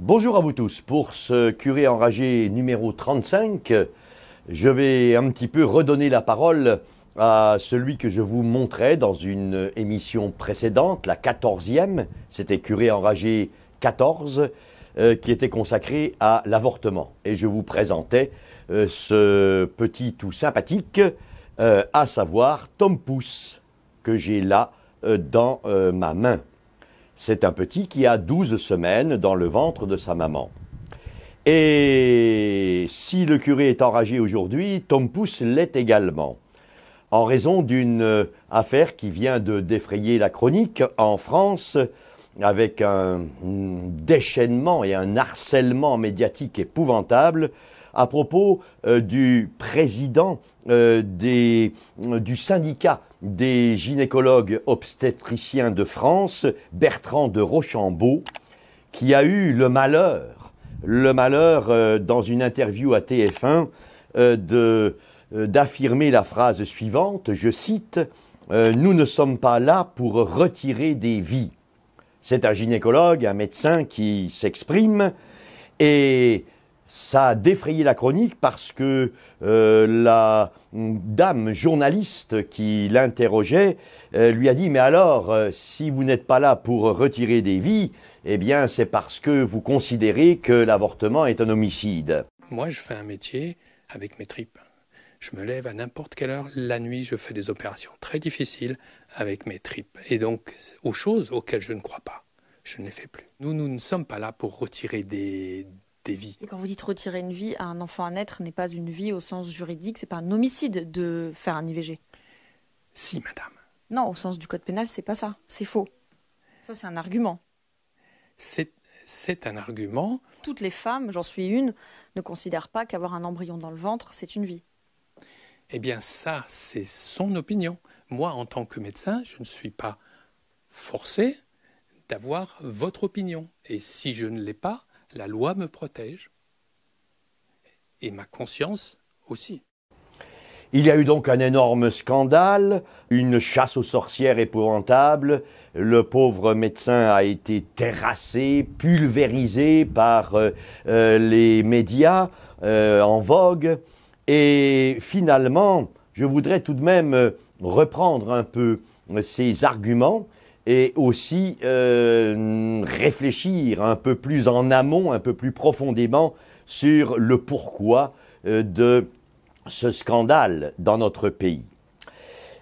Bonjour à vous tous. Pour ce curé enragé numéro 35, je vais un petit peu redonner la parole à celui que je vous montrais dans une émission précédente, la 14e, c'était curé enragé 14, qui était consacré à l'avortement. Et je vous présentais ce petit tout sympathique, à savoir Tom Pouce, que j'ai là dans ma main. C'est un petit qui a 12 semaines dans le ventre de sa maman. Et si le curé est enragé aujourd'hui, Tom Pouce l'est également, en raison d'une affaire qui vient de défrayer la chronique en France, avec un déchaînement et un harcèlement médiatique épouvantable à propos du président du syndicat des gynécologues obstétriciens de France, Bertrand de Rochambeau, qui a eu le malheur dans une interview à TF1 d'affirmer la phrase suivante, je cite, « Nous ne sommes pas là pour retirer des vies ». C'est un gynécologue, un médecin qui s'exprime et ça a défrayé la chronique parce que la dame journaliste qui l'interrogeait lui a dit « Mais alors, si vous n'êtes pas là pour retirer des vies, eh bien c'est parce que vous considérez que l'avortement est un homicide. » Moi, je fais un métier avec mes tripes. Je me lève à n'importe quelle heure. La nuit, je fais des opérations très difficiles avec mes tripes. Et donc, aux choses auxquelles je ne crois pas, je ne les fais plus. Nous ne sommes pas là pour retirer des vies. Et quand vous dites retirer une vie à un enfant à naître n'est pas une vie au sens juridique, c'est pas un homicide de faire un IVG. Si, madame. Non, au sens du code pénal, c'est pas ça. C'est faux. Ça, c'est un argument. C'est un argument. Toutes les femmes, j'en suis une, ne considèrent pas qu'avoir un embryon dans le ventre, c'est une vie. Eh bien, ça, c'est son opinion. Moi, en tant que médecin, je ne suis pas forcé d'avoir votre opinion. Et si je ne l'ai pas, la loi me protège. Et ma conscience aussi. Il y a eu donc un énorme scandale, une chasse aux sorcières épouvantable. Le pauvre médecin a été terrassé, pulvérisé par les médias en vogue. Et finalement, je voudrais tout de même reprendre un peu ces arguments et aussi réfléchir un peu plus en amont, un peu plus profondément sur le pourquoi de ce scandale dans notre pays.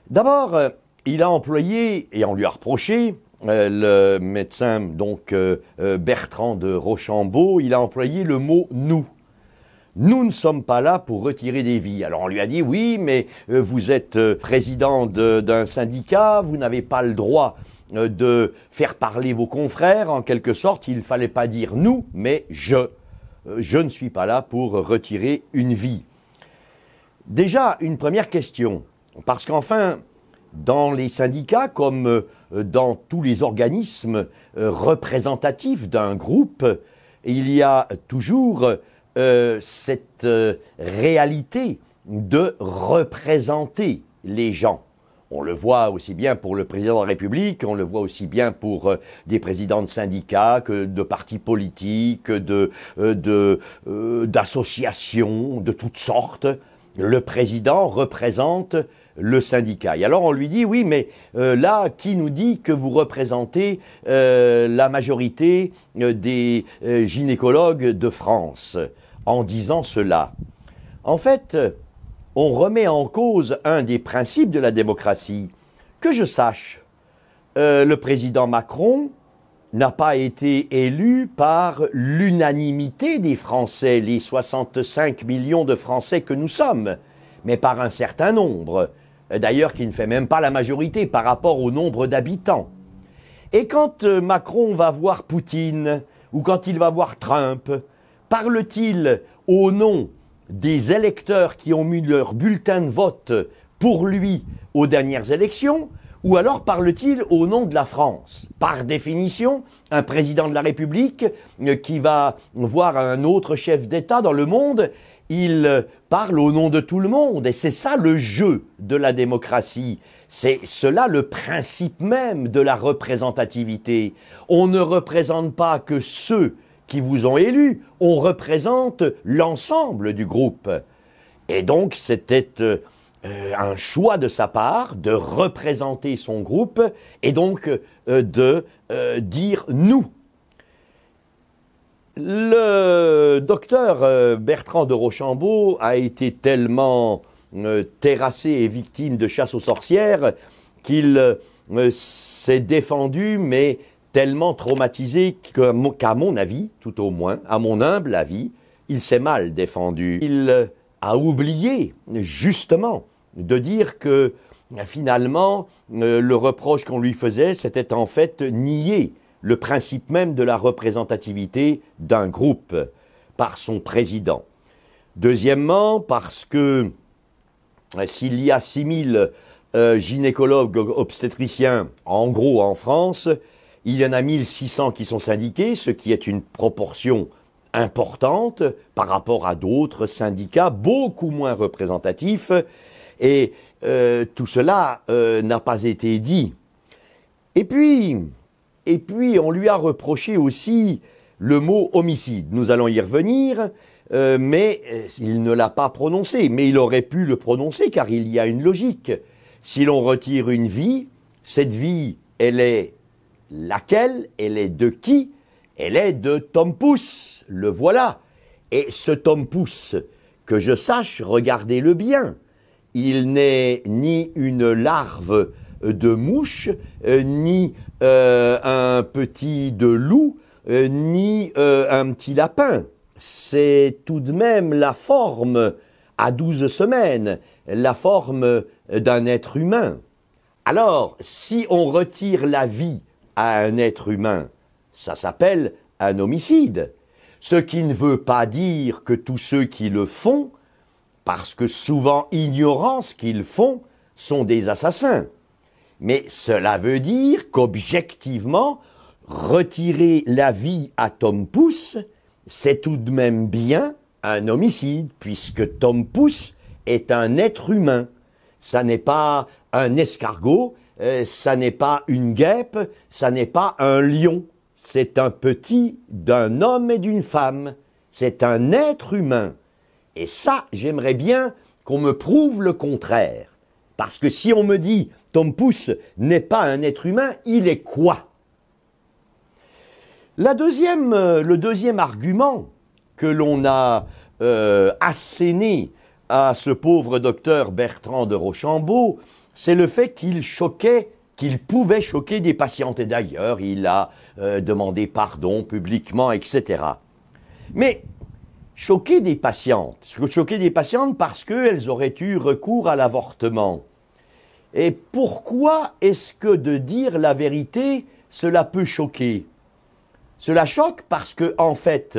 D'abord, il a employé, et on lui a reproché, le médecin donc Bertrand de Rochambeau, il a employé le mot « nous ». Nous ne sommes pas là pour retirer des vies. Alors on lui a dit, oui, mais vous êtes président d'un syndicat, vous n'avez pas le droit de faire parler vos confrères. En quelque sorte, il ne fallait pas dire nous, mais je. Je ne suis pas là pour retirer une vie. Déjà, une première question, parce qu'enfin, dans les syndicats, comme dans tous les organismes représentatifs d'un groupe, il y a toujours cette réalité de représenter les gens. On le voit aussi bien pour le président de la République, on le voit aussi bien pour des présidents de syndicats, que de partis politiques, d'associations de toutes sortes. Le président représente le syndicat. Et alors on lui dit, oui, mais là, qui nous dit que vous représentez la majorité des gynécologues de France en disant cela? En fait, on remet en cause un des principes de la démocratie. Que je sache, le président Macron n'a pas été élu par l'unanimité des Français, les 65 millions de Français que nous sommes, mais par un certain nombre, d'ailleurs qui ne fait même pas la majorité par rapport au nombre d'habitants. Et quand Macron va voir Poutine, ou quand il va voir Trump, parle-t-il au nom des électeurs qui ont mis leur bulletin de vote pour lui aux dernières élections, ou alors parle-t-il au nom de la France? Par définition, un président de la République qui va voir un autre chef d'État dans le monde, il parle au nom de tout le monde. Et c'est ça le jeu de la démocratie. C'est cela le principe même de la représentativité. On ne représente pas que ceux qui vous ont élu. On représente l'ensemble du groupe. Et donc, c'était un choix de sa part de représenter son groupe et donc de dire « nous ». Le docteur Bertrand de Rochambeau a été tellement terrassé et victime de chasse aux sorcières qu'il s'est défendu, mais tellement traumatisé qu'à mon avis, tout au moins, à mon humble avis, il s'est mal défendu. Il a oublié, justement, de dire que finalement, le reproche qu'on lui faisait, c'était en fait nier le principe même de la représentativité d'un groupe par son président. Deuxièmement, parce que s'il y a 6000 gynécologues obstétriciens, en gros en France, il y en a 1600 qui sont syndiqués, ce qui est une proportion importante par rapport à d'autres syndicats beaucoup moins représentatifs, et tout cela n'a pas été dit. Et puis, on lui a reproché aussi le mot homicide. Nous allons y revenir, mais il ne l'a pas prononcé. Mais il aurait pu le prononcer, car il y a une logique. Si l'on retire une vie, cette vie, elle est laquelle? Elle est de qui? Elle est de Tom Pouce, le voilà. Et ce Tom Pouce, que je sache, regardez-le bien, il n'est ni une larve de mouche, ni un petit de loup, ni un petit lapin. C'est tout de même la forme, à 12 semaines, la forme d'un être humain. Alors, si on retire la vie à un être humain, ça s'appelle un homicide. Ce qui ne veut pas dire que tous ceux qui le font, parce que souvent ignorant ce qu'ils font, sont des assassins. Mais cela veut dire qu'objectivement, retirer la vie à Tom Pouce, c'est tout de même bien un homicide, puisque Tom Pouce est un être humain. Ça n'est pas un escargot, ça n'est pas une guêpe, ça n'est pas un lion. C'est un petit d'un homme et d'une femme. C'est un être humain. Et ça, j'aimerais bien qu'on me prouve le contraire. Parce que si on me dit Tom Pouce n'est pas un être humain, il est quoi? Le deuxième argument que l'on a asséné à ce pauvre docteur Bertrand de Rochambeau, c'est le fait qu'il pouvait choquer des patientes. Et d'ailleurs, il a demandé pardon publiquement, etc. Mais choquer des patientes parce qu'elles auraient eu recours à l'avortement. Et pourquoi est-ce que de dire la vérité, cela peut choquer? Cela choque parce que, en fait,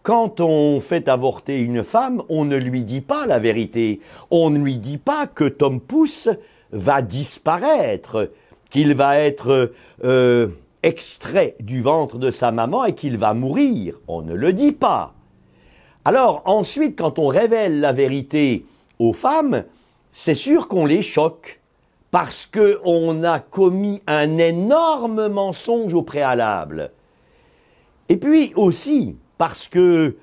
quand on fait avorter une femme, on ne lui dit pas la vérité. On ne lui dit pas que Tom Pouce va disparaître, qu'il va être extrait du ventre de sa maman et qu'il va mourir. On ne le dit pas. Alors ensuite, quand on révèle la vérité aux femmes, c'est sûr qu'on les choque, parce qu'on a commis un énorme mensonge au préalable. Et puis aussi, parce que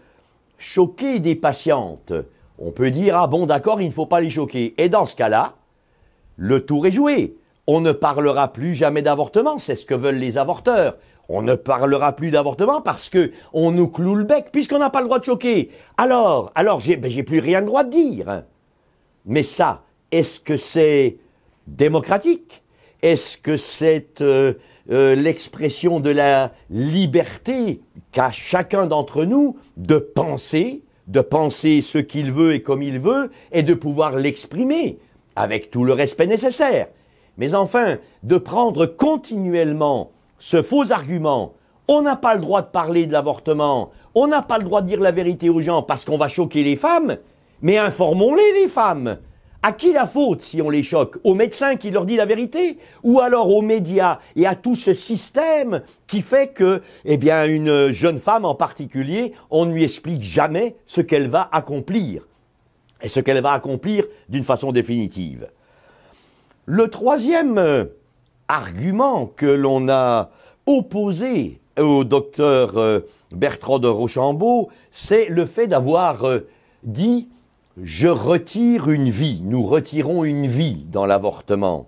choquer des patientes, on peut dire, ah bon d'accord, il ne faut pas les choquer. Et dans ce cas-là, le tour est joué. On ne parlera plus jamais d'avortement, c'est ce que veulent les avorteurs. On ne parlera plus d'avortement parce que on nous cloue le bec, puisqu'on n'a pas le droit de choquer. Alors j'ai plus rien le droit de dire. Mais ça, est-ce que c'est démocratique? Est-ce que c'est l'expression de la liberté qu'a chacun d'entre nous de penser ce qu'il veut et comme il veut, et de pouvoir l'exprimer avec tout le respect nécessaire? Mais enfin, de prendre continuellement ce faux argument, on n'a pas le droit de parler de l'avortement, on n'a pas le droit de dire la vérité aux gens parce qu'on va choquer les femmes, mais informons-les femmes. À qui la faute si on les choque? Aux médecins qui leur dit la vérité? Ou alors aux médias et à tout ce système qui fait que, une jeune femme en particulier, on ne lui explique jamais ce qu'elle va accomplir. Et ce qu'elle va accomplir d'une façon définitive. Le troisième argument que l'on a opposé au docteur Bertrand de Rochambeau, c'est le fait d'avoir dit « je retire une vie », nous retirons une vie dans l'avortement.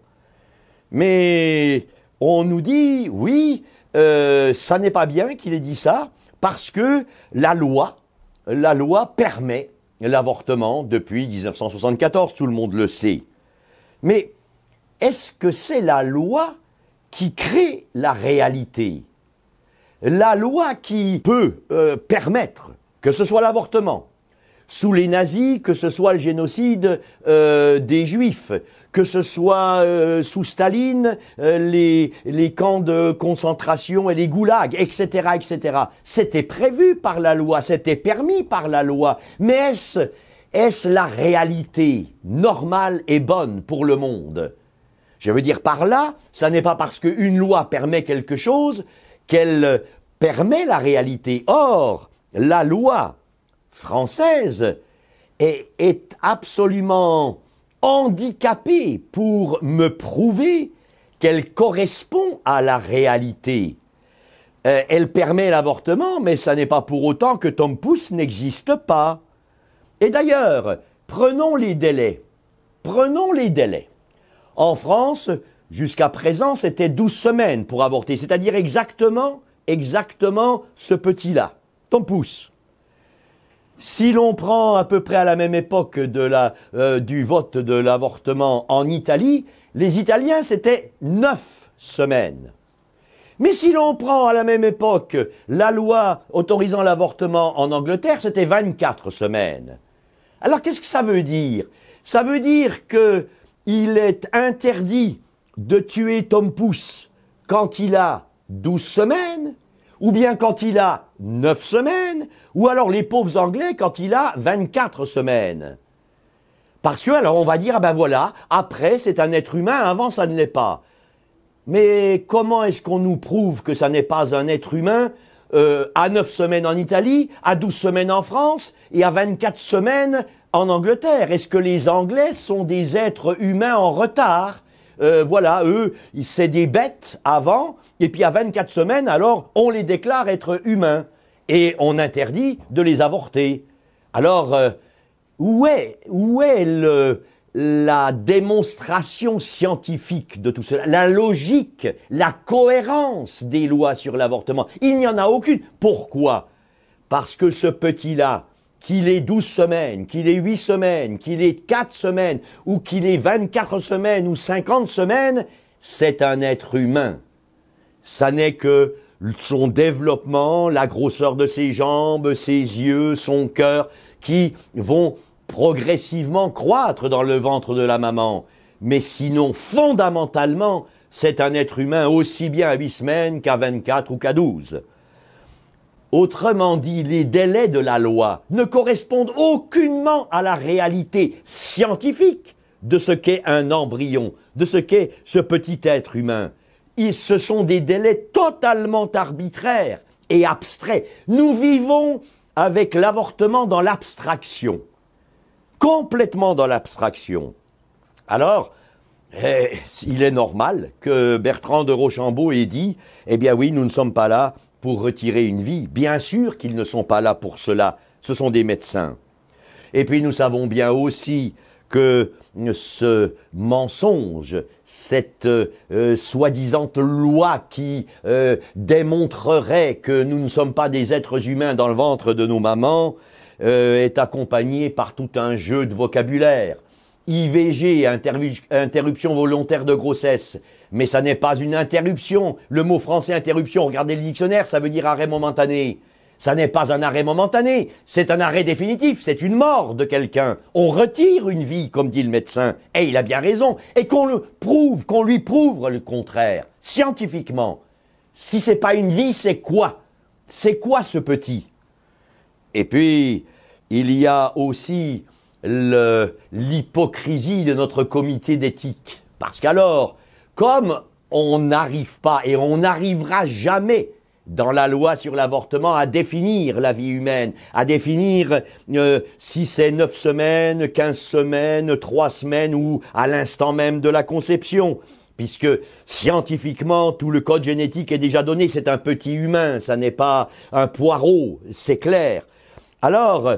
Mais on nous dit « oui, ça n'est pas bien qu'il ait dit ça, parce que la loi permet l'avortement depuis 1974, tout le monde le sait. » Mais est-ce que c'est la loi qui crée la réalité? La loi qui peut permettre que ce soit l'avortement, sous les nazis, que ce soit le génocide des Juifs, que ce soit sous Staline, les camps de concentration et les goulags, etc., etc. C'était prévu par la loi, c'était permis par la loi. Mais est-ce la réalité normale et bonne pour le monde? Je veux dire par là, ça n'est pas parce qu'une loi permet quelque chose qu'elle permet la réalité. Or, la loi française est absolument handicapée pour me prouver qu'elle correspond à la réalité. Elle permet l'avortement, mais ça n'est pas pour autant que Tom Pouce n'existe pas. Et d'ailleurs, prenons les délais. Prenons les délais. En France, jusqu'à présent, c'était 12 semaines pour avorter, c'est-à-dire exactement ce petit-là, Tom Pouce. Si l'on prend à peu près à la même époque du vote de l'avortement en Italie, les Italiens, c'était 9 semaines. Mais si l'on prend à la même époque la loi autorisant l'avortement en Angleterre, c'était 24 semaines. Alors qu'est-ce que ça veut dire? Ça veut dire qu'il est interdit de tuer Tom Pouce quand il a 12 semaines, ou bien quand il a 9 semaines, ou alors les pauvres Anglais quand il a 24 semaines. Parce que, alors on va dire, ah ben voilà, après c'est un être humain, avant ça ne l'est pas. Mais comment est-ce qu'on nous prouve que ça n'est pas un être humain à 9 semaines en Italie, à 12 semaines en France et à 24 semaines en Angleterre? Est-ce que les Anglais sont des êtres humains en retard? Voilà, eux, c'est des bêtes avant, et puis à 24 semaines, alors, on les déclare être humains, et on interdit de les avorter. Alors, où est la démonstration scientifique de tout cela, la logique, la cohérence des lois sur l'avortement? Il n'y en a aucune. Pourquoi? Parce que ce petit-là, qu'il ait 12 semaines, qu'il ait 8 semaines, qu'il ait 4 semaines, ou qu'il ait 24 semaines ou 50 semaines, c'est un être humain. Ça n'est que son développement, la grosseur de ses jambes, ses yeux, son cœur, qui vont progressivement croître dans le ventre de la maman. Mais sinon, fondamentalement, c'est un être humain aussi bien à 8 semaines qu'à 24 ou qu'à 12. Autrement dit, les délais de la loi ne correspondent aucunement à la réalité scientifique de ce qu'est un embryon, de ce qu'est ce petit être humain. Ce sont des délais totalement arbitraires et abstraits. Nous vivons avec l'avortement dans l'abstraction, complètement dans l'abstraction. Alors, il est normal que Bertrand de Rochambeau ait dit « Eh bien oui, nous ne sommes pas là pour retirer une vie. » Bien sûr qu'ils ne sont pas là pour cela. Ce sont des médecins. Et puis nous savons bien aussi que ce mensonge, cette soi-disant loi qui démontrerait que nous ne sommes pas des êtres humains dans le ventre de nos mamans, est accompagné par tout un jeu de vocabulaire. IVG, interruption volontaire de grossesse. Mais ça n'est pas une interruption. Le mot français interruption, regardez le dictionnaire, ça veut dire arrêt momentané. Ça n'est pas un arrêt momentané, c'est un arrêt définitif, c'est une mort de quelqu'un. On retire une vie, comme dit le médecin, et il a bien raison, et qu'on lui prouve le contraire, scientifiquement. Si c'est pas une vie, c'est quoi? C'est quoi ce petit? Et puis, il y a aussi l'hypocrisie de notre comité d'éthique. Parce qu'alors, comme on n'arrive pas, et on n'arrivera jamais dans la loi sur l'avortement à définir la vie humaine, à définir si c'est 9 semaines, 15 semaines, 3 semaines ou à l'instant même de la conception, puisque scientifiquement, tout le code génétique est déjà donné, c'est un petit humain, ça n'est pas un poireau, c'est clair. Alors,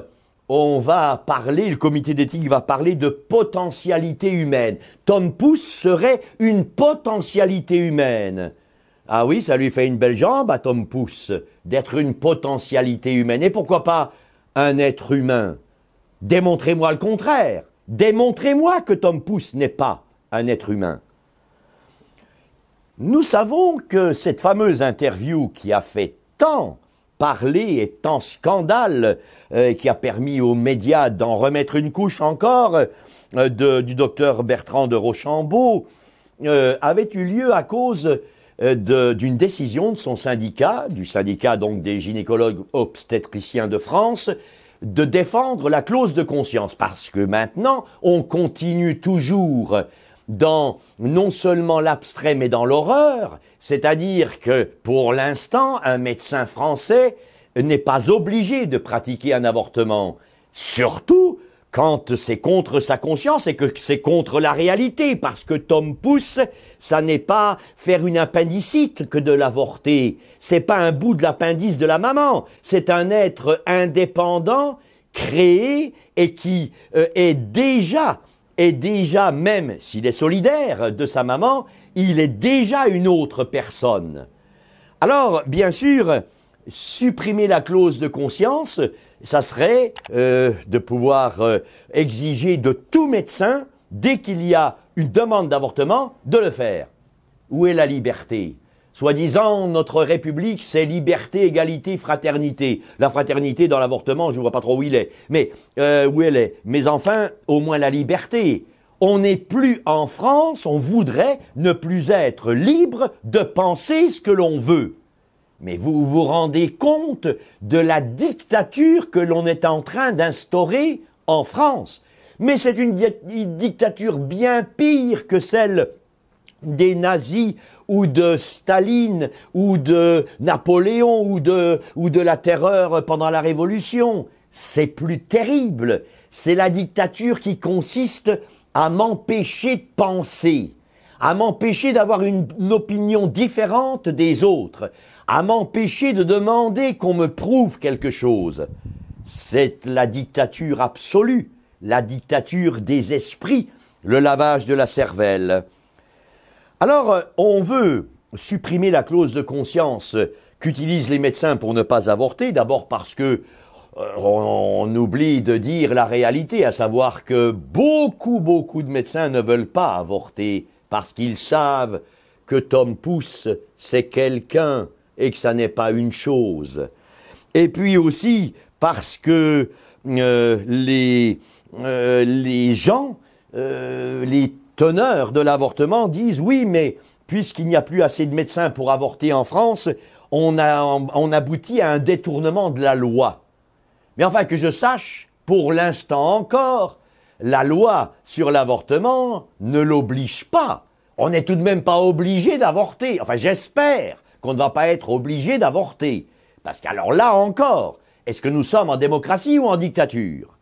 on va parler, le comité d'éthique va parler de potentialité humaine. Tom Pouce serait une potentialité humaine. Ah oui, ça lui fait une belle jambe à Tom Pouce, d'être une potentialité humaine. Et pourquoi pas un être humain? Démontrez-moi le contraire. Démontrez-moi que Tom Pouce n'est pas un être humain. Nous savons que cette fameuse interview qui a fait tant parler et tant scandale, qui a permis aux médias d'en remettre une couche encore, du docteur Bertrand de Rochambeau, avait eu lieu à cause d'une décision de son syndicat, du syndicat donc des gynécologues obstétriciens de France, de défendre la clause de conscience. Parce que maintenant, on continue toujours dans non seulement l'abstrait mais dans l'horreur, c'est-à-dire que pour l'instant, un médecin français n'est pas obligé de pratiquer un avortement, surtout quand c'est contre sa conscience et que c'est contre la réalité, parce que Tom Pouce, ça n'est pas faire une appendicite que de l'avorter, c'est pas un bout de l'appendice de la maman, c'est un être indépendant, créé et qui est déjà, même s'il est solidaire de sa maman, il est déjà une autre personne. Alors, bien sûr, supprimer la clause de conscience, ça serait de pouvoir exiger de tout médecin, dès qu'il y a une demande d'avortement, de le faire. Où est la liberté? Soi-disant, notre République, c'est liberté, égalité, fraternité. La fraternité dans l'avortement, je ne vois pas trop où il est. Mais où elle est? Mais enfin, au moins la liberté. On n'est plus en France, on voudrait ne plus être libre de penser ce que l'on veut. Mais vous vous rendez compte de la dictature que l'on est en train d'instaurer en France? Mais c'est une dictature bien pire que celle des nazis ou de Staline ou de Napoléon ou de la terreur pendant la Révolution. C'est plus terrible. C'est la dictature qui consiste à m'empêcher de penser, à m'empêcher d'avoir une opinion différente des autres, à m'empêcher de demander qu'on me prouve quelque chose. C'est la dictature absolue, la dictature des esprits, le lavage de la cervelle. Alors, on veut supprimer la clause de conscience qu'utilisent les médecins pour ne pas avorter, d'abord parce que on oublie de dire la réalité, à savoir que beaucoup de médecins ne veulent pas avorter parce qu'ils savent que Tom Pouce, c'est quelqu'un et que ça n'est pas une chose. Et puis aussi parce que les gens, les teneurs de l'avortement disent oui, mais puisqu'il n'y a plus assez de médecins pour avorter en France, on aboutit à un détournement de la loi. Mais enfin, que je sache, pour l'instant encore, la loi sur l'avortement ne l'oblige pas. On n'est tout de même pas obligé d'avorter. Enfin, j'espère qu'on ne va pas être obligé d'avorter. Parce qu'alors là encore, est-ce que nous sommes en démocratie ou en dictature?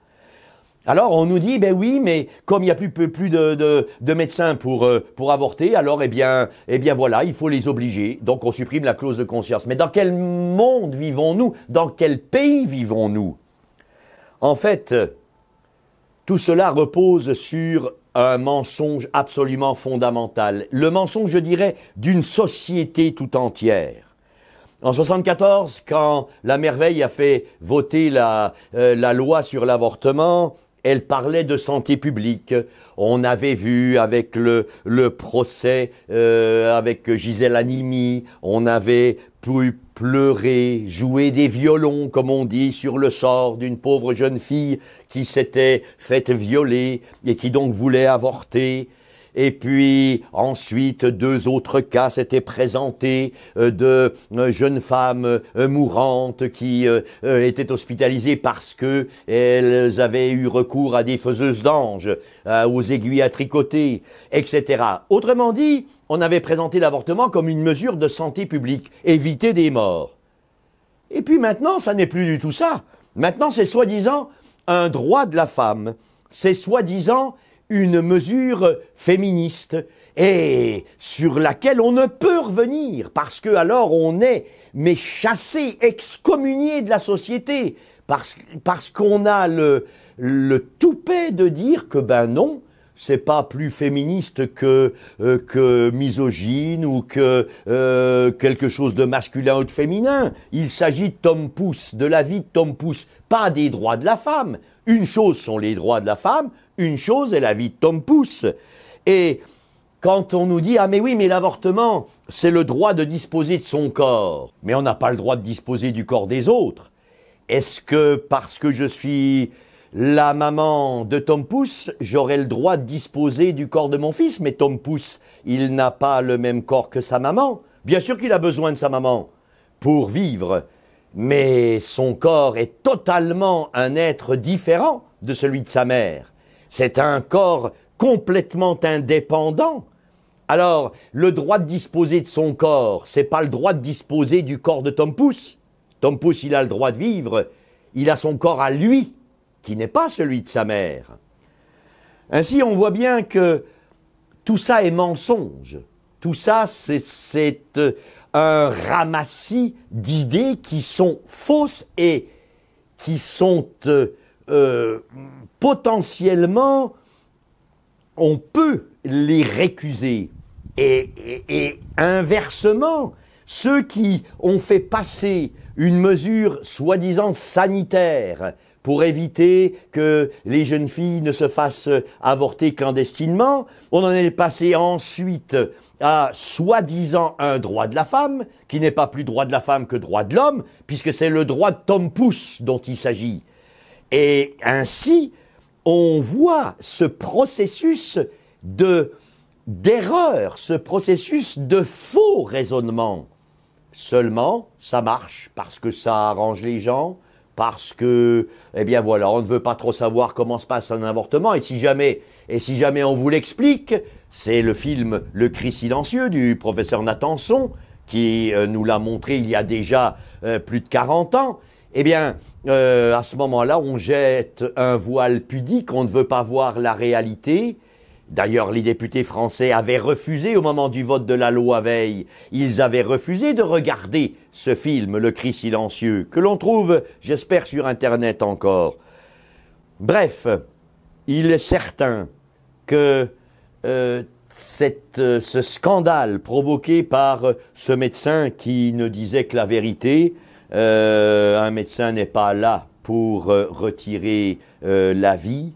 Alors on nous dit, ben oui, mais comme il n'y a plus de médecins pour avorter, alors eh bien voilà, il faut les obliger. Donc on supprime la clause de conscience. Mais dans quel monde vivons-nous? Dans quel pays vivons-nous? En fait, tout cela repose sur un mensonge absolument fondamental. Le mensonge, je dirais, d'une société tout entière. En 1974, quand la Merveille a fait voter la loi sur l'avortement, elle parlait de santé publique. On avait vu avec le procès avec Gisèle Halimi, on avait pu pleurer, jouer des violons, comme on dit, sur le sort d'une pauvre jeune fille qui s'était faite violer et qui donc voulait avorter. Et puis ensuite, 2 autres cas s'étaient présentés de jeunes femmes mourantes qui étaient hospitalisées parce que elles avaient eu recours à des faiseuses d'anges, aux aiguilles à tricoter, etc. Autrement dit, on avait présenté l'avortement comme une mesure de santé publique, éviter des morts. Et puis maintenant, ça n'est plus du tout ça. Maintenant, c'est soi-disant un droit de la femme. C'est soi-disant une mesure féministe et sur laquelle on ne peut revenir parce que alors on est mais chassé, excommunié de la société parce qu'on a le toupet de dire que ben non, c'est pas plus féministe que misogyne ou que quelque chose de masculin ou de féminin. Il s'agit de Tom Pouce, de la vie de Tom Pouce, pas des droits de la femme. Une chose sont les droits de la femme, une chose est la vie de Tom Pouce. Et quand on nous dit « Ah mais oui, mais l'avortement, c'est le droit de disposer de son corps. » Mais on n'a pas le droit de disposer du corps des autres. Est-ce que parce que je suis la maman de Tom Pouce, j'aurai le droit de disposer du corps de mon fils? Mais Tom Pouce, il n'a pas le même corps que sa maman. Bien sûr qu'il a besoin de sa maman pour vivre. Mais son corps est totalement un être différent de celui de sa mère. C'est un corps complètement indépendant. Alors, le droit de disposer de son corps, c'est pas le droit de disposer du corps de Tom Pouce. Tom Pouce, il a le droit de vivre, il a son corps à lui, qui n'est pas celui de sa mère. Ainsi, on voit bien que tout ça est mensonge. Tout ça, c'est un ramassis d'idées qui sont fausses et qui sont potentiellement, on peut les récuser. Et inversement, ceux qui ont fait passer une mesure soi-disant sanitaire pour éviter que les jeunes filles ne se fassent avorter clandestinement, on en est passé ensuite à soi-disant un droit de la femme, qui n'est pas plus droit de la femme que droit de l'homme, puisque c'est le droit de Tom Pouce dont il s'agit. Et ainsi, on voit ce processus d'erreur, ce processus de faux raisonnement. Seulement, ça marche parce que ça arrange les gens, parce que, eh bien voilà, on ne veut pas trop savoir comment se passe un avortement, et si jamais on vous l'explique, c'est le film Le Cri silencieux du professeur Nathanson, qui nous l'a montré il y a déjà plus de 40 ans. Eh bien, à ce moment-là, on jette un voile pudique, on ne veut pas voir la réalité. D'ailleurs, les députés français avaient refusé, au moment du vote de la loi Veil, ils avaient refusé de regarder ce film, Le Cri silencieux, que l'on trouve, j'espère, sur Internet encore. Bref, il est certain que ce scandale provoqué par ce médecin qui ne disait que la vérité, un médecin n'est pas là pour retirer la vie,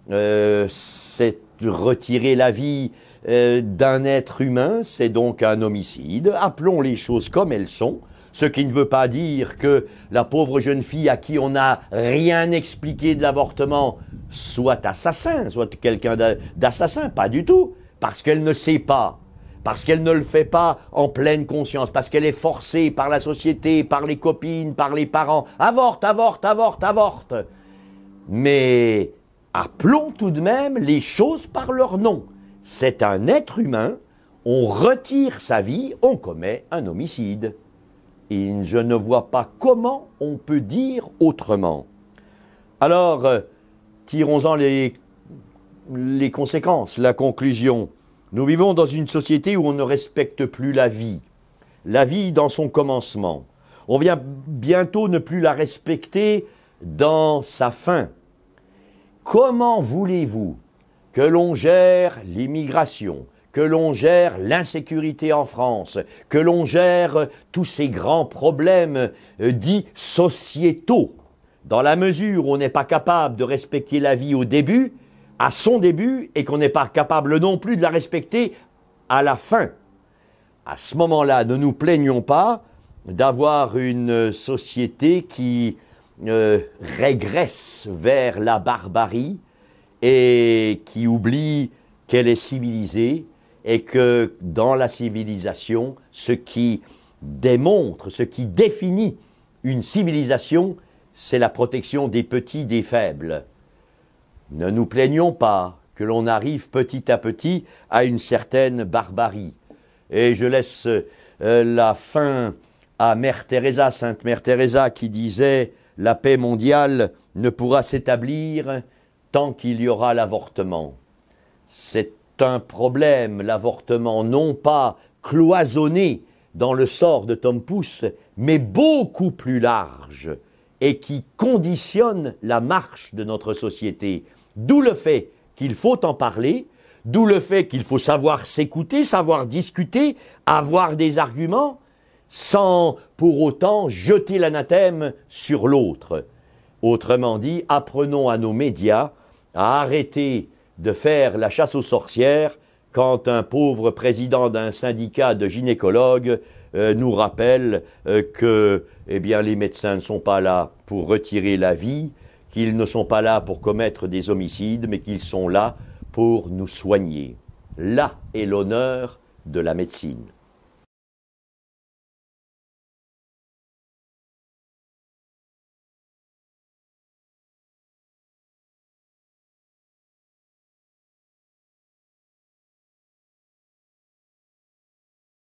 c'est retirer la vie d'un être humain, c'est donc un homicide. Appelons les choses comme elles sont, ce qui ne veut pas dire que la pauvre jeune fille à qui on n'a rien expliqué de l'avortement soit assassin, soit quelqu'un d'assassin, pas du tout, parce qu'elle ne sait pas, parce qu'elle ne le fait pas en pleine conscience, parce qu'elle est forcée par la société, par les copines, par les parents. Avorte, avorte, avorte, avorte. Mais appelons tout de même les choses par leur nom. C'est un être humain, on retire sa vie, on commet un homicide. Et je ne vois pas comment on peut dire autrement. Alors, tirons-en les conséquences, la conclusion. Nous vivons dans une société où on ne respecte plus la vie dans son commencement. On vient bientôt ne plus la respecter dans sa fin. Comment voulez-vous que l'on gère l'immigration, que l'on gère l'insécurité en France, que l'on gère tous ces grands problèmes dits sociétaux, dans la mesure où on n'est pas capable de respecter la vie au début, à son début, et qu'on n'est pas capable non plus de la respecter à la fin. À ce moment-là, ne nous plaignons pas d'avoir une société qui régresse vers la barbarie et qui oublie qu'elle est civilisée et que dans la civilisation, ce qui démontre, ce qui définit une civilisation, c'est la protection des petits, des faibles. Ne nous plaignons pas que l'on arrive petit à petit à une certaine barbarie. Et je laisse la fin à Mère Teresa, Sainte Mère Teresa, qui disait « La paix mondiale ne pourra s'établir tant qu'il y aura l'avortement ». c'est un problème, l'avortement, non pas cloisonné dans le sort de Tom Pouce, mais beaucoup plus large et qui conditionne la marche de notre société. D'où le fait qu'il faut en parler, d'où le fait qu'il faut savoir s'écouter, savoir discuter, avoir des arguments, sans pour autant jeter l'anathème sur l'autre. Autrement dit, apprenons à nos médias à arrêter de faire la chasse aux sorcières quand un pauvre président d'un syndicat de gynécologues nous rappelle que les médecins ne sont pas là pour retirer la vie, qu'ils ne sont pas là pour commettre des homicides, mais qu'ils sont là pour nous soigner. Là est l'honneur de la médecine.